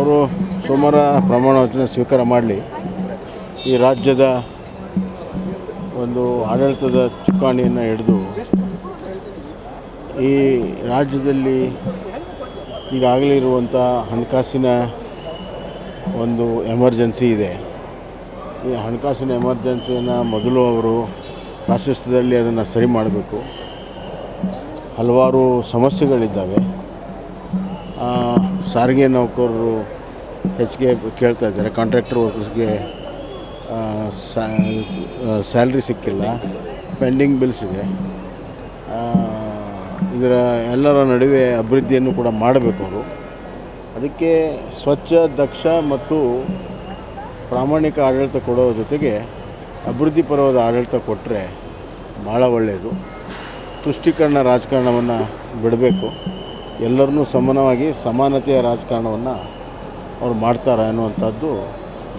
ಅವರು ಸೋಮವಾರ ಪ್ರಮಾಣ ವಚನ ಸ್ವೀಕಾರ ಮಾಡಲಿ. ಈ ರಾಜ್ಯದ ಒಂದು ಆಡಳಿತದ ಚುಕ್ಕಾಣಿಯನ್ನು ಹಿಡಿದು ಈ ರಾಜ್ಯದಲ್ಲಿ ಈಗಾಗಲೇ ಇರುವಂಥ ಹಣಕಾಸಿನ ಒಂದು ಎಮರ್ಜೆನ್ಸಿ ಇದೆ. ಈ ಹಣಕಾಸಿನ ಎಮರ್ಜೆನ್ಸಿಯನ್ನು ಮೊದಲು ಅವರು ಪ್ರಾಶಸ್ತ್ಯದಲ್ಲಿ ಅದನ್ನು ಸರಿ ಮಾಡಬೇಕು. ಹಲವಾರು ಸಮಸ್ಯೆಗಳಿದ್ದಾವೆ. ಸಾರಿಗೆ ನೌಕರರು ಹೆಚ್ಚಿಗೆ ಕೇಳ್ತಾ ಇದ್ದಾರೆ. ಕಾಂಟ್ರಾಕ್ಟರ್ ವರ್ಕರ್ಸ್ಗೆ ಸ್ಯಾಲ್ರಿ ಸಿಕ್ಕಿಲ್ಲ, ಪೆಂಡಿಂಗ್ ಬಿಲ್ಸ್ ಇದೆ. ಇದರ ಎಲ್ಲರ ನಡುವೆ ಅಭಿವೃದ್ಧಿಯನ್ನು ಕೂಡ ಮಾಡಬೇಕು ಅವರು. ಅದಕ್ಕೆ ಸ್ವಚ್ಛ, ದಕ್ಷ ಮತ್ತು ಪ್ರಾಮಾಣಿಕ ಆಡಳಿತ ಕೊಡೋ ಜೊತೆಗೆ ಅಭಿವೃದ್ಧಿಪರವಾದ ಆಡಳಿತ ಕೊಟ್ಟರೆ ಭಾಳ ಒಳ್ಳೆಯದು. ತುಷ್ಟೀಕರಣ ರಾಜಕಾರಣವನ್ನು ಬಿಡಬೇಕು. ಎಲ್ಲರನ್ನೂ ಸಮಾನವಾಗಿ ಸಮಾನತೆಯ ರಾಜಕಾರಣವನ್ನು ಅವ್ರು ಮಾಡ್ತಾರೆ ಅನ್ನುವಂಥದ್ದು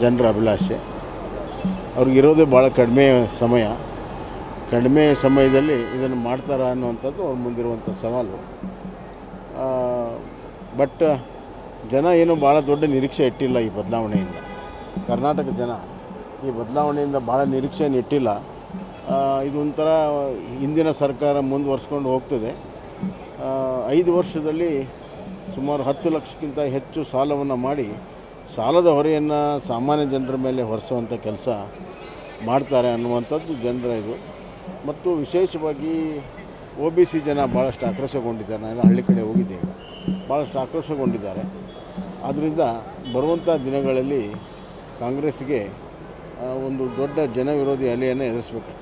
ಜನರ ಅಭಿಲಾಷೆ. ಅವ್ರಿಗಿರೋದೇ ಭಾಳ ಕಡಿಮೆ ಸಮಯದಲ್ಲಿ ಇದನ್ನು ಮಾಡ್ತಾರೆ ಅನ್ನುವಂಥದ್ದು ಅವ್ರ ಮುಂದಿರುವಂಥ ಸವಾಲು. ಬಟ್ ಜನ ಏನು ಭಾಳ ದೊಡ್ಡ ನಿರೀಕ್ಷೆ ಇಟ್ಟಿಲ್ಲ ಈ ಬದಲಾವಣೆಯಿಂದ. ಕರ್ನಾಟಕ ಜನ ಈ ಬದಲಾವಣೆಯಿಂದ ಭಾಳ ನಿರೀಕ್ಷೆಯನ್ನು ಇಟ್ಟಿಲ್ಲ. ಇದೊಂಥರ ಹಿಂದಿನ ಸರ್ಕಾರ ಮುಂದುವರ್ಸ್ಕೊಂಡು ಹೋಗ್ತದೆ. 5 ವರ್ಷದಲ್ಲಿ ಸುಮಾರು 10 ಲಕ್ಷಕ್ಕಿಂತ ಹೆಚ್ಚು ಸಾಲವನ್ನು ಮಾಡಿ ಸಾಲದ ಹೊರೆಯನ್ನು ಸಾಮಾನ್ಯ ಜನರ ಮೇಲೆ ಹೊರಿಸುವಂಥ ಕೆಲಸ ಮಾಡ್ತಾರೆ ಅನ್ನುವಂಥದ್ದು ಜನರ ಇದು. ಮತ್ತು ವಿಶೇಷವಾಗಿ OBC ಜನ ಭಾಳಷ್ಟು ಆಕ್ರೋಶಗೊಂಡಿದ್ದಾರೆ. ನಾನು ಹಳ್ಳಿ ಕಡೆ ಹೋಗಿದ್ದೆ, ಭಾಳಷ್ಟು ಆಕ್ರೋಶಗೊಂಡಿದ್ದಾರೆ. ಆದ್ದರಿಂದ ಬರುವಂಥ ದಿನಗಳಲ್ಲಿ ಕಾಂಗ್ರೆಸ್ಗೆ ಒಂದು ದೊಡ್ಡ ಜನವಿರೋಧಿ ಅಲೆಯನ್ನು ಎದುರಿಸಬೇಕು.